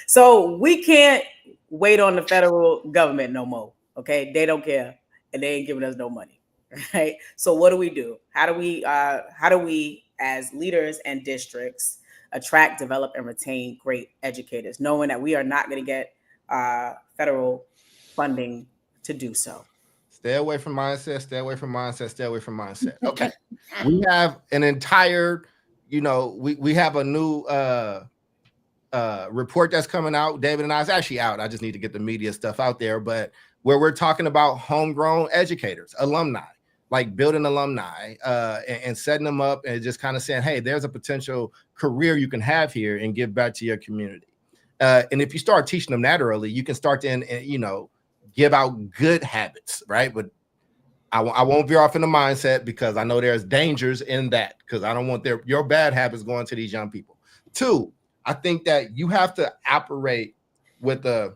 So we can't wait on the federal government no more. Okay. They don't care and they ain't giving us no money. Right. So what do we do? How do we as leaders and districts attract, develop, and retain great educators, knowing that we are not going to get federal funding to do so? Stay away from mindset, stay away from mindset, stay away from mindset. Okay. We have an entire, we have a new report that's coming out. David and I, is actually out. I just need to get the media stuff out there, but where we're talking about homegrown educators, alumni, like building alumni and setting them up and just kind of saying, hey, there's a potential career you can have here and give back to your community. And if you start teaching them that early, you can start to, give out good habits, right? But I won't veer off in the mindset because I know there's dangers in that, because I don't want your bad habits going to these young people. 2, I think that you have to operate with a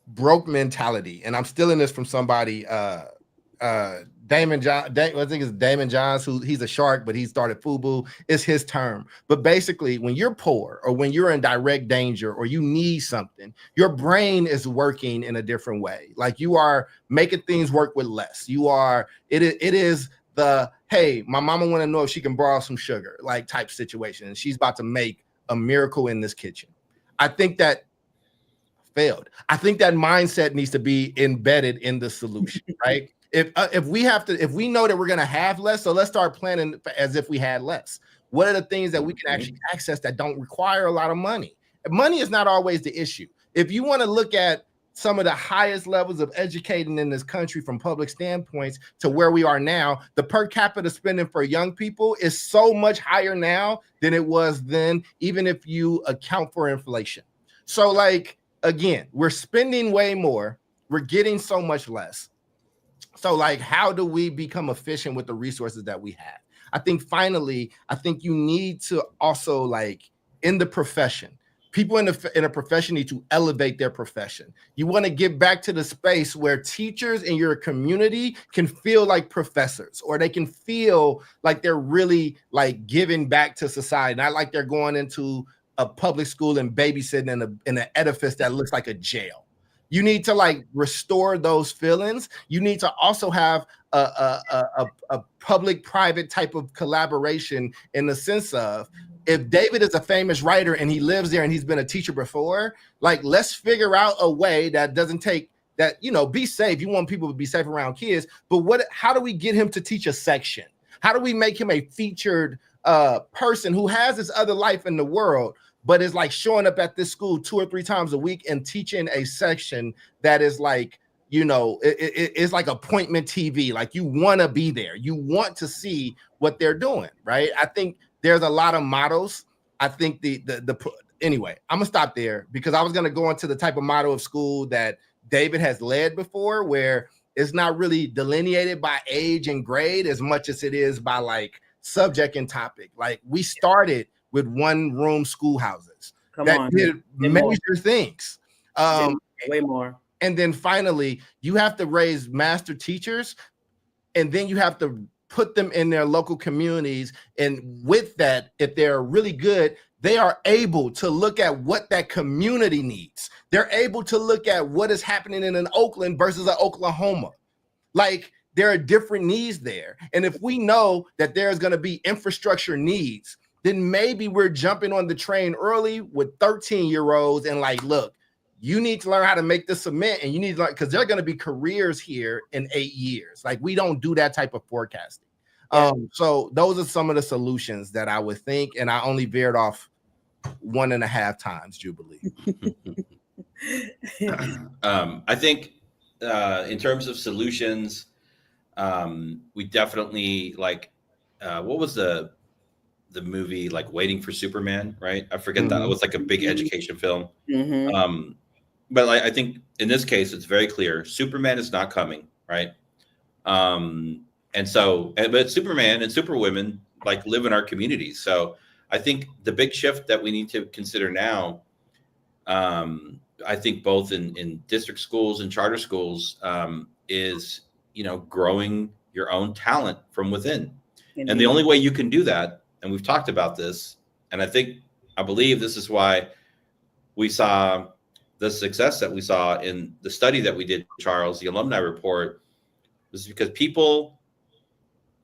broke mentality. And I'm stealing this from somebody, Damon John, I think it's Damon Johns, he's a shark, but he started FUBU. It's his term. But basically, when you're poor or when you're in direct danger or you need something, your brain is working in a different way. Like you are making things work with less. It is the, hey, my mama want to know if she can borrow some sugar, like type situation. And she's about to make a miracle in this kitchen. I think that failed. I think that mindset needs to be embedded in the solution, right? If we know that we're going to have less, so let's start planning as if we had less. What are the things that we can actually access that don't require a lot of money? Money is not always the issue. If you want to look at some of the highest levels of educating in this country from public standpoints to where we are now, the per capita spending for young people is so much higher now than it was then, even if you account for inflation. So like, again, we're spending way more. We're getting so much less. So like, how do we become efficient with the resources that we have? I think finally, you need to also, like, in the profession, people in a profession need to elevate their profession. You want to get back to the space where teachers in your community can feel like professors, or they can feel like they're really like giving back to society, not like they're going into a public school and babysitting in an edifice that looks like a jail. You need to like restore those feelings. You need to also have a public-private type of collaboration in the sense of if David is a famous writer and he lives there and he's been a teacher before, like, let's figure out a way that doesn't take that, be safe. You want people to be safe around kids, but how do we get him to teach a section? How do we make him a featured person who has this other life in the world, but is like showing up at this school 2 or 3 times a week and teaching a section that is like, it's like appointment TV. Like, you want to be there. You want to see what they're doing, right? I think there's a lot of models. I think anyway, I'm gonna stop there because I was gonna go into the type of model of school that David has led before, where it's not really delineated by age and grade as much as it is by like subject and topic. Like, we started with 1-room schoolhouses that did major things. Way more. And then finally, you have to raise master teachers, and then you have to put them in their local communities. And with that, if they're really good, they are able to look at what that community needs. They're able to look at what is happening in an Oakland versus an Oklahoma. Like, there are different needs there. And if we know that there's going to be infrastructure needs, then maybe we're jumping on the train early with 13-year-olds and like, look, you need to learn how to make the cement, and you need to learn, because there are going to be careers here in 8 years. Like, we don't do that type of forecasting. So those are some of the solutions that I would think, and I only veered off 1.5 times, Jubilee. I think in terms of solutions, we definitely like what was the movie, like Waiting for Superman, right? I forget that. It was like a big education film. But I think in this case, it's very clear Superman is not coming, right? But Superman and Superwomen like live in our communities. So I think the big shift that we need to consider now, I think both in district schools and charter schools, is growing your own talent from within. Indeed. And the only way you can do that, and we've talked about this, and I believe this is why we saw the success that we saw in the study that we did, Charles, the alumni report, was because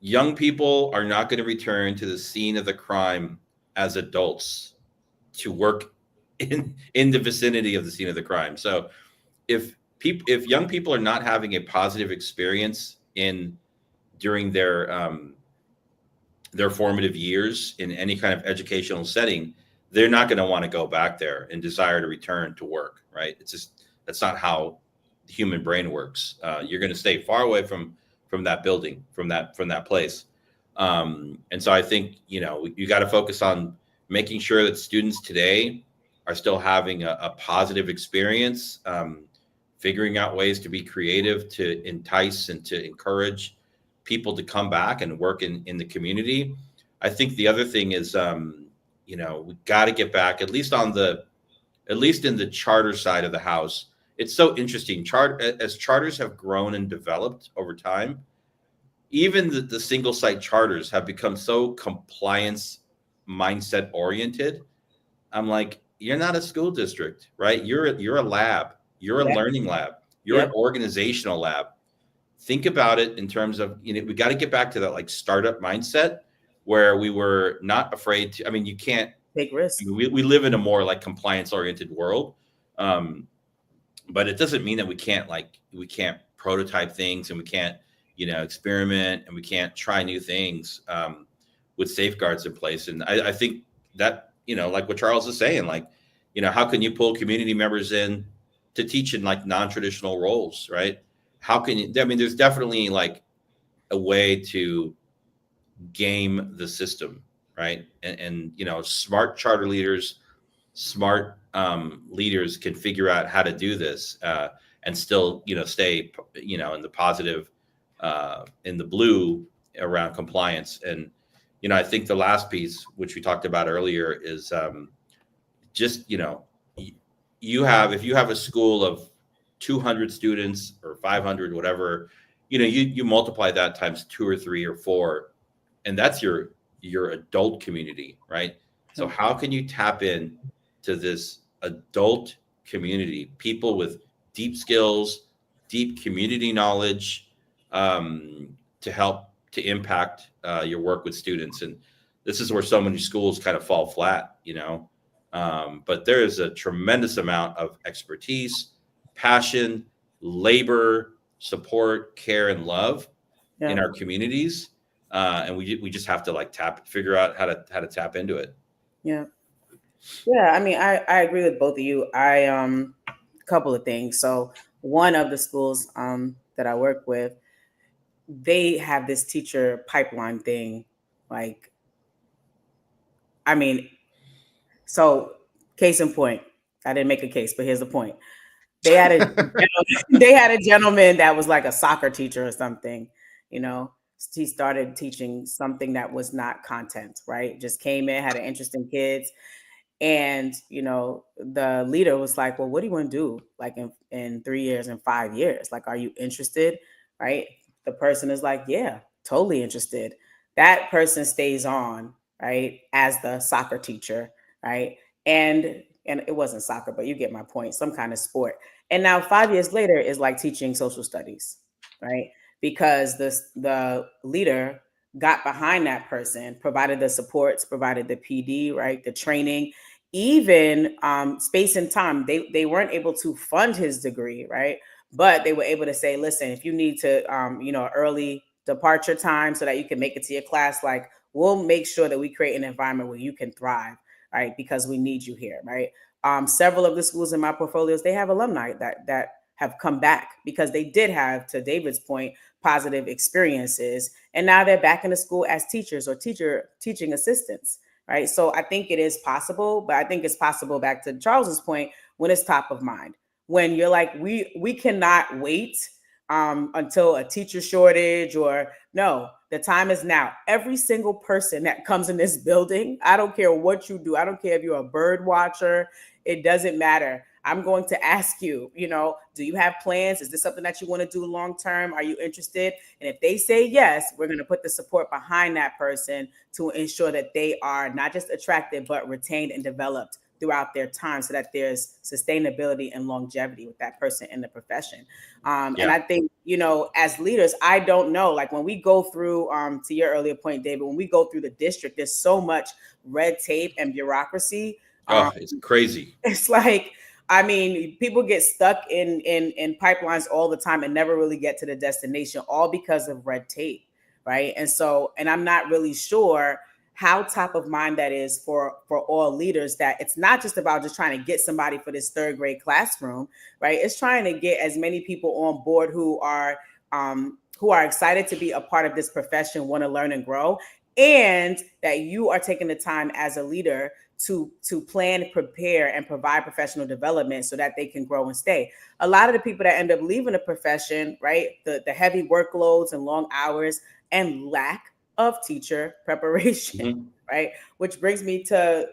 young people are not going to return to the scene of the crime as adults to work in the vicinity of the scene of the crime. So if young people are not having a positive experience during their formative years in any kind of educational setting, they're not going to want to go back there and desire to return to work, right? That's not how the human brain works. You're going to stay far away from that building, from that place. And so I think, you got to focus on making sure that students today are still having a positive experience, figuring out ways to be creative, to entice and to encourage people to come back and work in the community. I think the other thing is, we got to get back, at least in the charter side of the house. It's so interesting. As charters have grown and developed over time, even the single site charters have become so compliance mindset oriented. I'm like, you're not a school district, right? You're a lab. You're a learning lab. You're an organizational lab. Think about it in terms of, we got to get back to that like startup mindset where we were not afraid to, you can't take risks. We live in a more like compliance oriented world. But it doesn't mean that we can't prototype things and we can't, experiment and we can't try new things with safeguards in place. And I think that, like what Charles is saying, like, how can you pull community members in to teach in like non-traditional roles, right? How can you, there's definitely like a way to game the system, right? And smart charter leaders, smart leaders can figure out how to do this and still, stay, in the positive, in the blue around compliance. And, I think the last piece, which we talked about earlier, is just, if you have a school of 200 students or 500, whatever, you multiply that times 2 or 3 or 4, and that's your adult community, right? So how can you tap in to this adult community, people with deep skills, deep community knowledge, to help to impact your work with students? And this is where so many schools kind of fall flat, but there is a tremendous amount of expertise, passion, labor, support, care, and love in our communities. And we just have to figure out how to tap into it. Yeah. Yeah. I mean, I agree with both of you. A couple of things. So one of the schools that I work with, they have this teacher pipeline thing. Like, I mean, so case in point, I didn't make a case, but here's the point. They had a gentleman that was like a soccer teacher or something, he started teaching something that was not content, right? Just came in, had an interest in kids. And, the leader was like, well, what do you want to do? Like in 3 years and 5 years? Like, are you interested? Right. The person is like, yeah, totally interested. That person stays on, right, as the soccer teacher, right? And it wasn't soccer, but you get my point, some kind of sport. And now 5 years later is like teaching social studies, right? Because the leader got behind that person, provided the supports, provided the PD, right? The training, even space and time. They weren't able to fund his degree, right? But they were able to say, listen, if you need to, early departure time so that you can make it to your class, like, we'll make sure that we create an environment where you can thrive, right? Because we need you here, right? Several of the schools in my portfolios, they have alumni that have come back because they did have, to David's point, positive experiences. And now they're back in the school as teachers or teaching assistants, right? So I think it is possible, but I think it's possible, back to Charles's point, when it's top of mind. When you're like, we cannot wait until a teacher shortage, or no, the time is now. Every single person that comes in this building, I don't care what you do. I don't care if you're a bird watcher. It doesn't matter. I'm going to ask you, do you have plans? Is this something that you want to do long term? Are you interested? And if they say yes, we're going to put the support behind that person to ensure that they are not just attracted, but retained and developed throughout their time, so that there's sustainability and longevity with that person in the profession. And I think, as leaders, I don't know, like when we go through, to your earlier point, David, when we go through the district, there's so much red tape and bureaucracy. It's crazy. It's like, I mean, people get stuck in pipelines all the time and never really get to the destination, all because of red tape, right? And I'm not really sure how top of mind that is for all leaders, that it's not just about just trying to get somebody for this third grade classroom, right? It's trying to get as many people on board who are excited to be a part of this profession, want to learn and grow, and that you are taking the time as a leader to plan, prepare, and provide professional development so that they can grow and stay. A lot of the people that end up leaving the profession, right, the heavy workloads and long hours and lack of teacher preparation, right? Which brings me to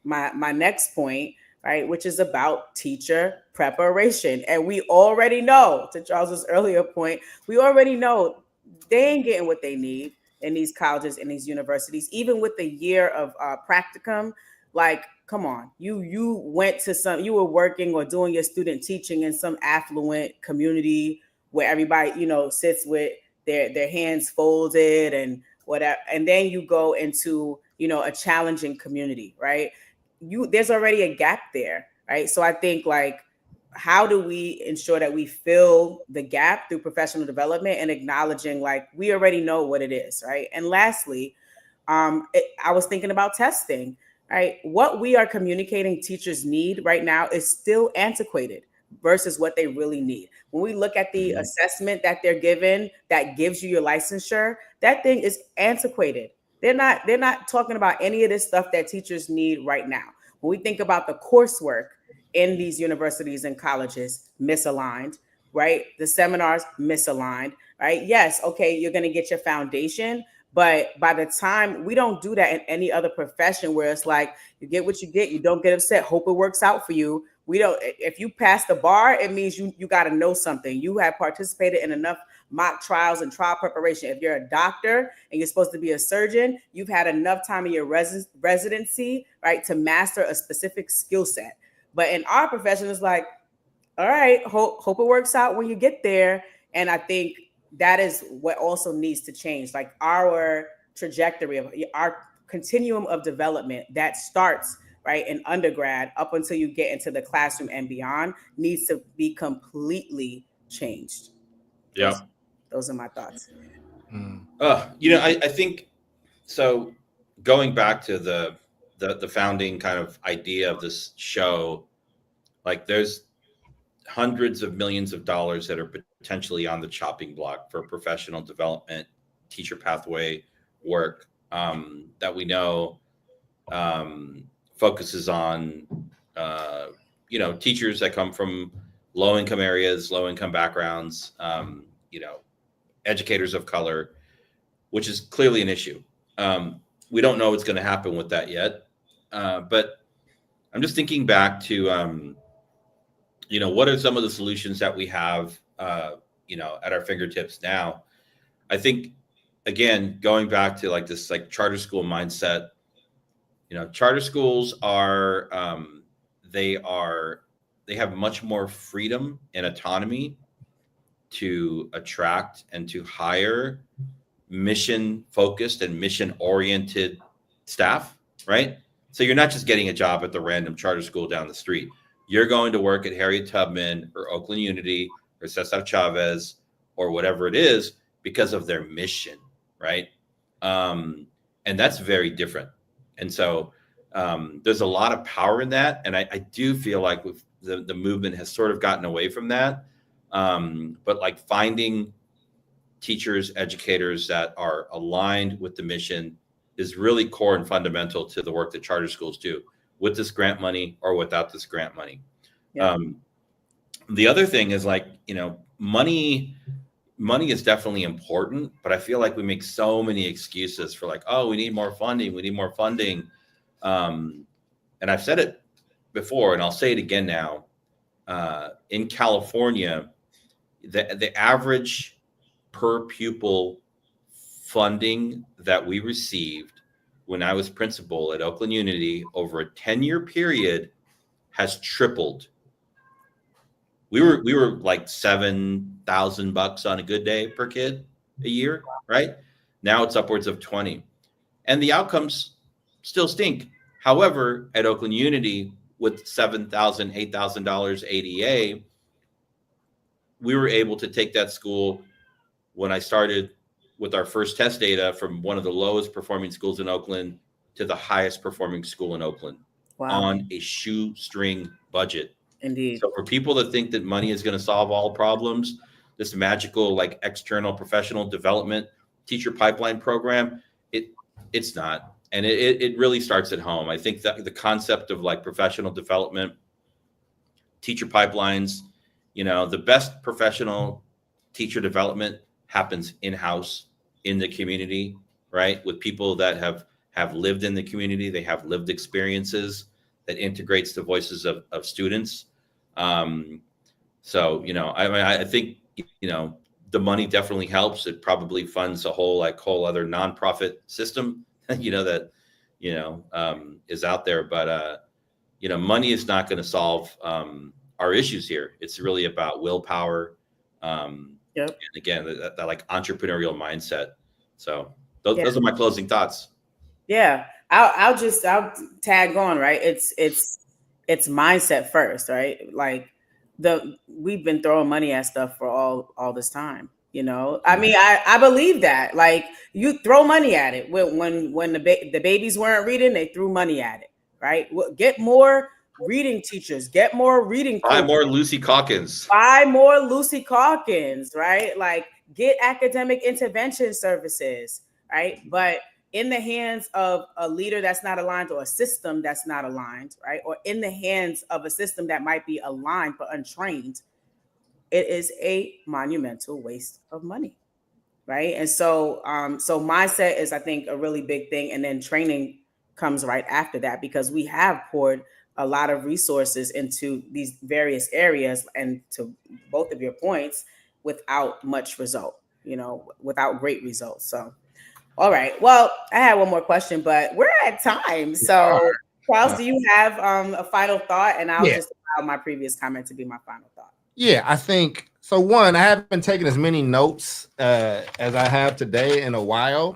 my next point, right, which is about teacher preparation. And we already know, to Charles's earlier point, we already know they ain't getting what they need in these colleges and these universities, even with the year of practicum. Like, come on, you were working or doing your student teaching in some affluent community where everybody, sits with their hands folded and whatever, and then you go into, a challenging community, right? There's already a gap there, right? So I think, like, how do we ensure that we fill the gap through professional development and acknowledging, like, we already know what it is, right? And lastly, I was thinking about testing, right? What we are communicating teachers need right now is still antiquated versus what they really need. When we look at the assessment that they're given, that gives you your licensure, that thing is antiquated. They're not talking about any of this stuff that teachers need right now. When we think about the coursework in these universities and colleges, misaligned, right? The seminars, misaligned, right? Yes, okay, you're going to get your foundation, but by the time, we don't do that in any other profession, where it's like, you get what you get, you don't get upset, hope it works out for you. We don't, if you pass the bar, it means you got to know something. You have participated in enough mock trials and trial preparation. If you're a doctor and you're supposed to be a surgeon, you've had enough time in your residency, right, to master a specific skill set. But in our profession, it's like, all right, hope it works out when you get there. And I think that is what also needs to change. Like, our trajectory of our continuum of development that starts right in undergrad up until you get into the classroom and beyond needs to be completely changed. Yeah. Those are my thoughts. I think so. Going back to the founding kind of idea of this show, like there's hundreds of millions of dollars that are potentially on the chopping block for professional development, teacher pathway work that we know focuses on, teachers that come from low income areas, low income backgrounds, educators of color, which is clearly an issue. We don't know what's going to happen with that yet. But I'm just thinking back to, what are some of the solutions that we have, at our fingertips now? I think, again, going back to like this, like charter school mindset, charter schools are, they have much more freedom and autonomy to attract and to hire mission focused and mission oriented staff, right? So you're not just getting a job at the random charter school down the street. You're going to work at Harriet Tubman or Oakland Unity or Cesar Chavez or whatever it is because of their mission, right? And that's very different. And so there's a lot of power in that. And I do feel like the movement has sort of gotten away from that. But like finding teachers, educators that are aligned with the mission is really core and fundamental to the work that charter schools do with this grant money or without this grant money. Yeah. The other thing is like, money is definitely important, but I feel like we make so many excuses for like, oh, we need more funding. We need more funding. And I've said it before, and I'll say it again now. In California, the average per pupil funding that we received when I was principal at Oakland Unity over a 10-year period has tripled. We were like $7,000 on a good day per kid a year, right? Now it's upwards of 20. And the outcomes still stink. However, at Oakland Unity with $7,000, $8,000 ADA, we were able to take that school when I started with our first test data from one of the lowest performing schools in Oakland to the highest performing school in Oakland. Wow. On a shoestring budget. Indeed. So for people that think that money is going to solve all problems, this magical like external professional development teacher pipeline program, it's not. And it really starts at home. I think that the concept of like professional development, teacher pipelines, the best professional teacher development happens in-house in the community, right? With people that have lived in the community, they have lived experiences that integrates the voices of students. I think, the money definitely helps. It probably funds a whole other nonprofit system, that, is out there. But, money is not going to solve our issues here. It's really about willpower. Yep. And again, that like entrepreneurial mindset. So those are my closing thoughts. Yeah. I'll tag on, right? It's mindset first, right? Like we've been throwing money at stuff for all this time, I mean, I believe that like you throw money at it when the babies weren't reading, they threw money at it, right? Get more reading teachers, get more reading coaches. Buy more Lucy Calkins. Right? Like get academic intervention services, right? But in the hands of a leader that's not aligned or a system that's not aligned, right? Or in the hands of a system that might be aligned but untrained, it is a monumental waste of money, right? And so mindset is, I think, a really big thing. And then training comes right after that because we have poured a lot of resources into these various areas and to both of your points without much result, without great results. So, all right. Well, I had one more question, but we're at time. So Charles, do you have a final thought? And I'll just allow my previous comment to be my final thought. Yeah, I think So one, I haven't taken as many notes as I have today in a while,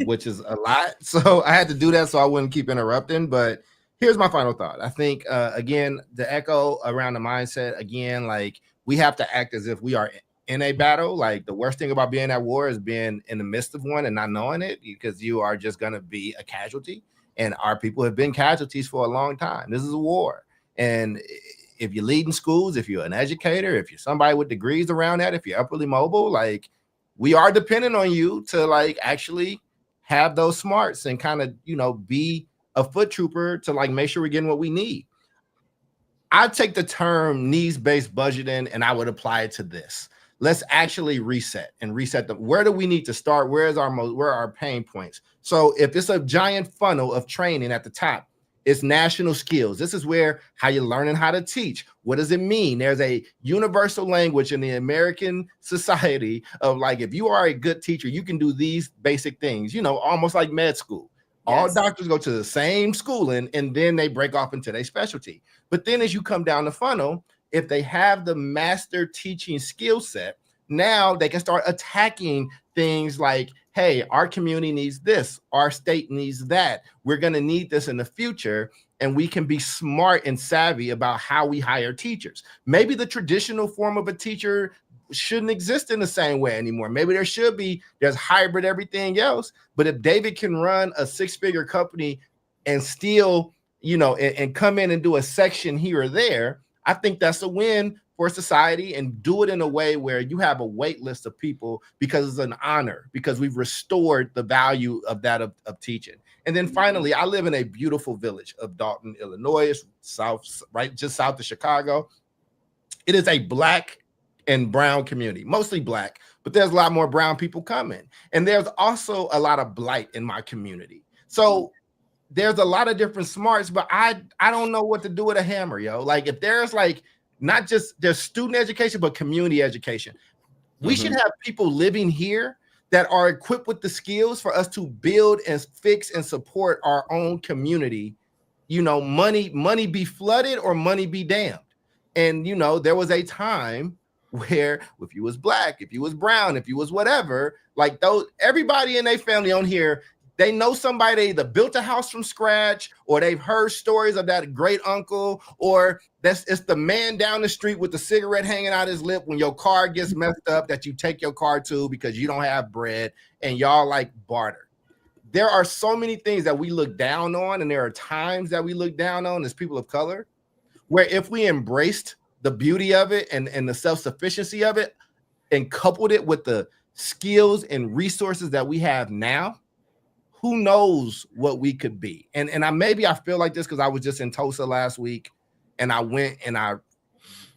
which is a lot. So I had to do that so I wouldn't keep interrupting. But here's my final thought. I think again, the echo around the mindset again, like we have to act as if we are in a battle. Like the worst thing about being at war is being in the midst of one and not knowing it, because you are just going to be a casualty. And our people have been casualties for a long time. This is a war. And if you're leading schools, if you're an educator, if you're somebody with degrees around that, if you're upwardly mobile, like we are dependent on you to like actually have those smarts and kind of, you know, be a foot trooper to like make sure we're getting what we need. I take the term needs-based budgeting and I would apply it to this. Let's actually reset them. Where do we need to start? Where are our pain points? So if it's a giant funnel of training at the top, it's national skills. This is where how you're learning how to teach. What does it mean? There's a universal language in the American society of like, if you are a good teacher, you can do these basic things, you know, almost like med school. Yes. All doctors go to the same schooling and then they break off into their specialty. But then as you come down the funnel, if they have the master teaching skill set, now they can start attacking things like, hey, our community needs this, our state needs that. We're going to need this in the future. And we can be smart and savvy about how we hire teachers. Maybe the traditional form of a teacher shouldn't exist in the same way anymore. Maybe there's hybrid everything else. But if David can run a 6-figure company and still, you know, and come in and do a section here or there, I think that's a win for society, and do it in a way where you have a wait list of people because it's an honor, because we've restored the value of that of teaching. And then finally, I live in a beautiful village of Dalton, Illinois. It's just south of Chicago. It is a Black and brown community, mostly Black, but there's a lot more brown people coming. And there's also a lot of blight in my community. So there's a lot of different smarts, but I don't know what to do with a hammer, yo. Like if there's like, not just there's student education, but community education. We should have people living here that are equipped with the skills for us to build and fix and support our own community. You know, money be flooded or money be damned. And, you know, there was a time where if you was Black, if you was brown, if you was whatever, like those, everybody in their family on here, they know somebody that either built a house from scratch, or they've heard stories of that great uncle, or it's the man down the street with the cigarette hanging out his lip when your car gets messed up that you take your car to because you don't have bread, and y'all like barter. There are so many things that we look down on, and there are times that we look down on as people of color, where if we embraced the beauty of it and the self-sufficiency of it and coupled it with the skills and resources that we have now, who knows what we could be. And I feel like this because I was just in Tulsa last week, and I went and I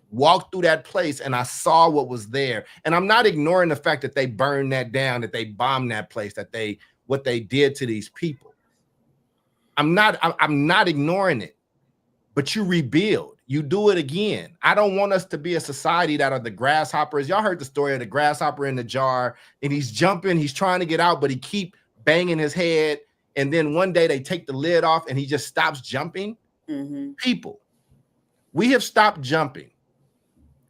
walked through that place and I saw what was there. And I'm not ignoring the fact that they burned that down, that they bombed that place, what they did to these people. I'm not ignoring it, but you rebuild, you do it again. I don't want us to be a society that are the grasshoppers. Y'all heard the story of the grasshopper in the jar, and he's jumping, he's trying to get out, but he keep banging his head, and then one day they take the lid off and he just stops jumping. People, we have stopped jumping.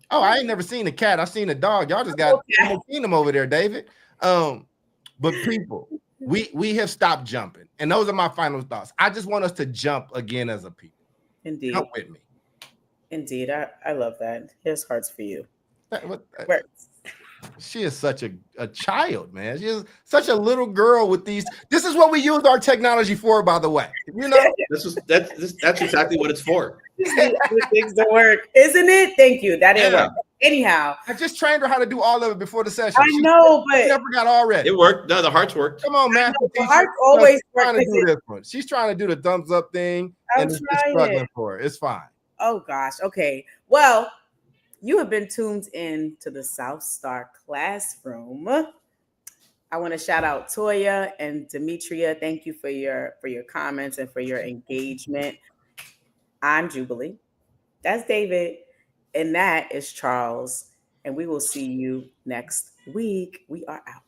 Oh, I ain't never seen a cat. I've seen a dog. Y'all just got seen them over there, David. But people, we have stopped jumping, and those are my final thoughts. I just want us to jump again as a people. Indeed, jump with me. Indeed, I love that. Here's hearts for you. She is such a child, man. She is such a little girl with these. This is what we use our technology for, by the way. You know, that's exactly what it's for. Things that work, isn't it? Thank you. That didn't work. Anyhow, I just trained her how to do all of it before the session. I know, but she never got already. It worked. No, the hearts worked. Come on, man. The hearts always work. She's trying to do the thumbs up thing, and it's struggling for her. It's fine. Oh gosh. Okay. Well, you have been tuned in to the South Star Classroom. I want to shout out Toya and Demetria. Thank you for your comments and for your engagement. I'm Jubilee. That's David. And that is Charles. And we will see you next week. We are out.